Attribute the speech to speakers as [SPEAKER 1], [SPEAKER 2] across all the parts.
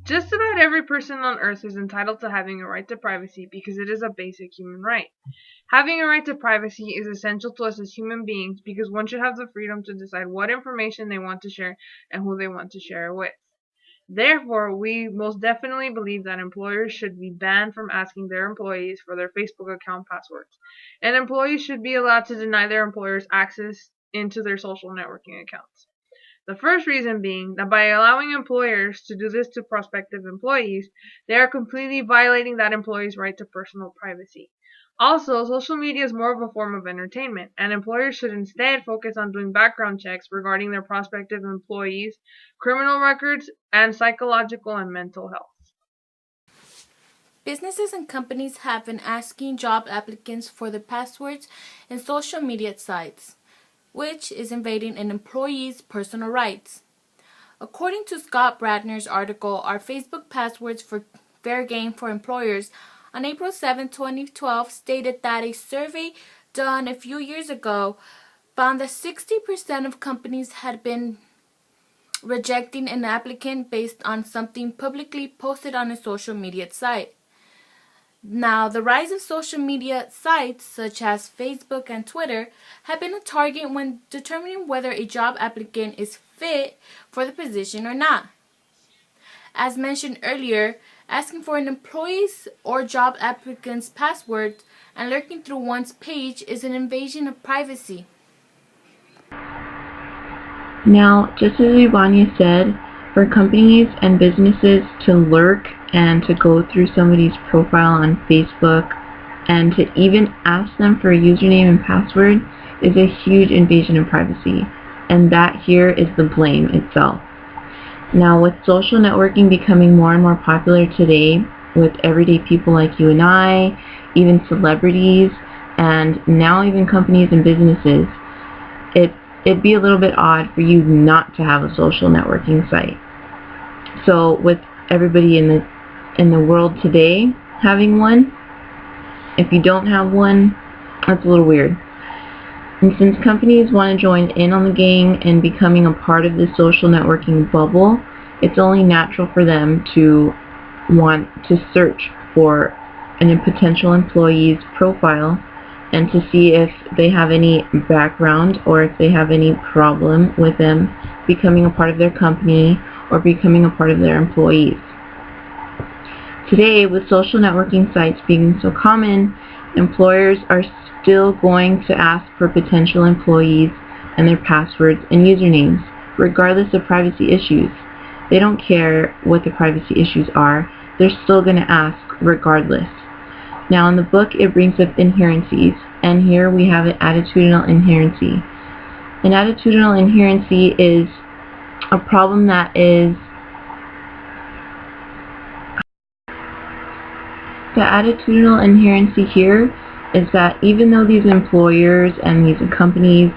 [SPEAKER 1] Just about every person on earth is entitled to having a right to privacy because it is a basic human right. Having a right to privacy is essential to us as human beings because one should have the freedom to decide what information they want to share and who they want to share it with. Therefore, we most definitely believe that employers should be banned from asking their employees for their Facebook account passwords, and employees should be allowed to deny their employers access into their social networking accounts. The first reason being that by allowing employers to do this to prospective employees, they are completely violating that employee's right to personal privacy. Also, social media is more of a form of entertainment, and employers should instead focus on doing background checks regarding their prospective employees' criminal records and psychological and mental health.
[SPEAKER 2] Businesses and companies have been asking job applicants for their passwords in social media sites, which is invading an employee's personal rights. According to Scott Bradner's article, Are Facebook Passwords for Fair Game for Employers, on April 7, 2012, stated that a survey done a few years ago found that 60% of companies had been rejecting an applicant based on something publicly posted on a social media site. Now, the rise of social media sites such as Facebook and Twitter have been a target when determining whether a job applicant is fit for the position or not. As mentioned earlier, asking for an employee's or job applicant's password and lurking through one's page is an invasion of privacy.
[SPEAKER 3] Now, just as Ivania said, for companies and businesses to lurk and to go through somebody's profile on Facebook and to even ask them for a username and password is a huge invasion of privacy, and that here is the blame itself. Now, with social networking becoming more and more popular today, with everyday people like you and I, even celebrities, and now even companies and businesses, it'd be a little bit odd for you not to have a social networking site. So with everybody in the world today having one, if you don't have one, that's a little weird. And since companies want to join in on the gang and becoming a part of the social networking bubble, it's only natural for them to want to search for a potential employee's profile and to see if they have any background or if they have any problem with them becoming a part of their company or becoming a part of their employees. Today, with social networking sites being so common, employers are still going to ask for potential employees and their passwords and usernames, regardless of privacy issues. They don't care what the privacy issues are, they're still going to ask regardless. Now in the book it brings up inherencies, and here we have an attitudinal inherency. An attitudinal inherency is a problem that is the attitudinal inherency here is that even though these employers and these companies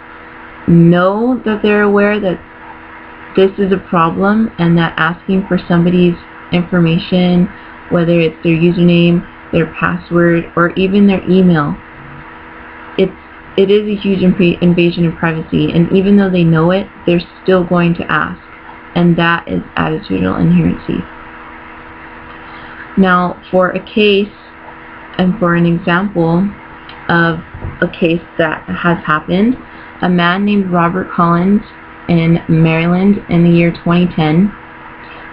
[SPEAKER 3] know that they're aware that this is a problem and that asking for somebody's information, whether it's their username, their password, or even their email, it is a huge invasion of privacy, and even though they know it, they're still going to ask, and that is attitudinal inherency. Now, for a case, and for an example of a case that has happened, a man named Robert Collins in Maryland in the year 2010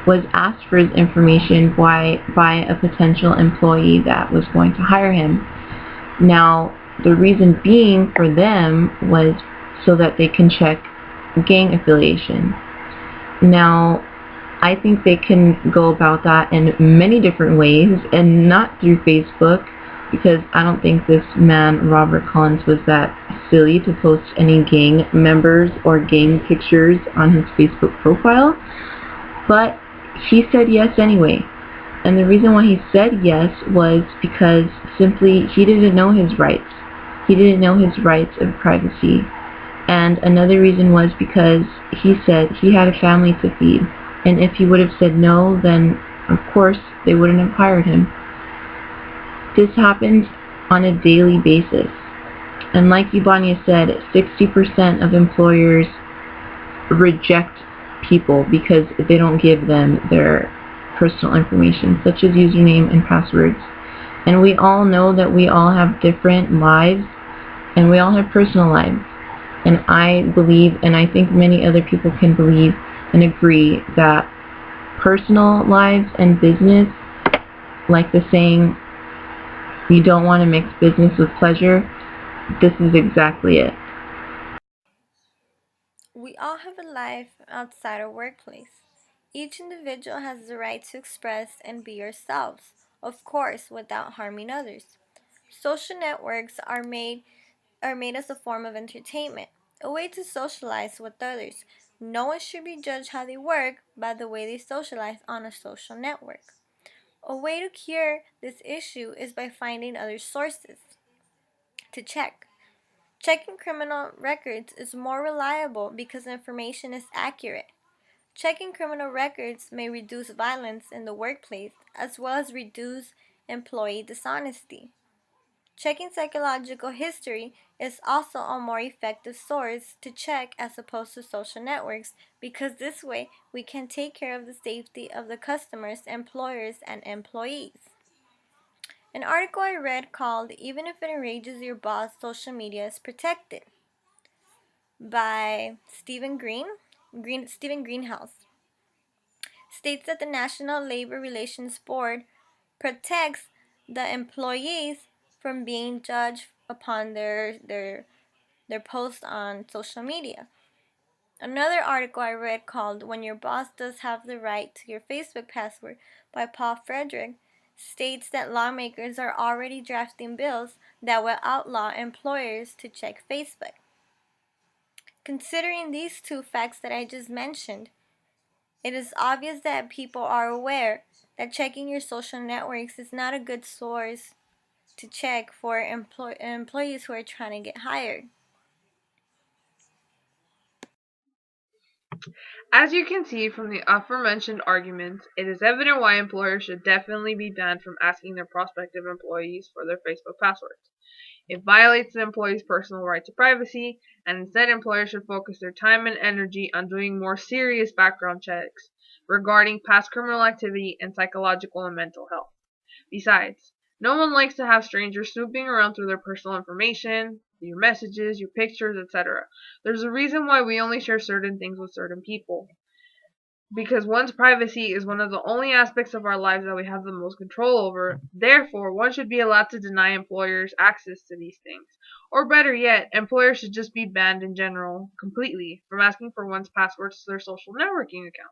[SPEAKER 3] was asked for his information by a potential employee that was going to hire him. Now, the reason being for them was so that they can check gang affiliation. Now, I think they can go about that in many different ways and not through Facebook, because I don't think this man, Robert Collins, was that silly to post any gang members or gang pictures on his Facebook profile. But he said yes anyway. And the reason why he said yes was because simply he didn't know his rights. He didn't know his rights of privacy. And another reason was because he said he had a family to feed. And if he would have said no, then of course they wouldn't have hired him. This happens on a daily basis. And like Ivania said, 60% of employers reject people because they don't give them their personal information, such as username and passwords. And we all know that we all have different lives, and we all have personal lives. And I believe, and I think many other people can believe and agree, that personal lives and business, like the saying, you don't want to mix business with pleasure, this is exactly it.
[SPEAKER 4] We all have a life outside our workplace. Each individual has the right to express and be yourselves, of course, without harming others. Social networks are made as a form of entertainment, a way to socialize with others. No one should be judged how they work by the way they socialize on a social network. A way to cure this issue is by finding other sources to check. Checking criminal records is more reliable because information is accurate. Checking criminal records may reduce violence in the workplace as well as reduce employee dishonesty. Checking psychological history is also a more effective source to check as opposed to social networks, because this way we can take care of the safety of the customers, employers, and employees. An article I read called "Even If It Enrages Your Boss, Social Media is Protected" by Stephen Greenhouse states that the National Labor Relations Board protects the employees from being judged upon their posts on social media. Another article I read called "When Your Boss Does Have the Right to Your Facebook Password" by Paul Frederick states that lawmakers are already drafting bills that will outlaw employers to check Facebook. Considering these two facts that I just mentioned, it is obvious that people are aware that checking your social networks is not a good source to check for employees who are trying to get hired.
[SPEAKER 1] As you can see from the aforementioned arguments, it is evident why employers should definitely be banned from asking their prospective employees for their Facebook passwords. It violates the employee's personal right to privacy, and instead employers should focus their time and energy on doing more serious background checks regarding past criminal activity and psychological and mental health. Besides, no one likes to have strangers snooping around through their personal information, your messages, your pictures, etc. There's a reason why we only share certain things with certain people. Because one's privacy is one of the only aspects of our lives that we have the most control over. Therefore, one should be allowed to deny employers access to these things. Or better yet, employers should just be banned in general, completely, from asking for one's passwords to their social networking account.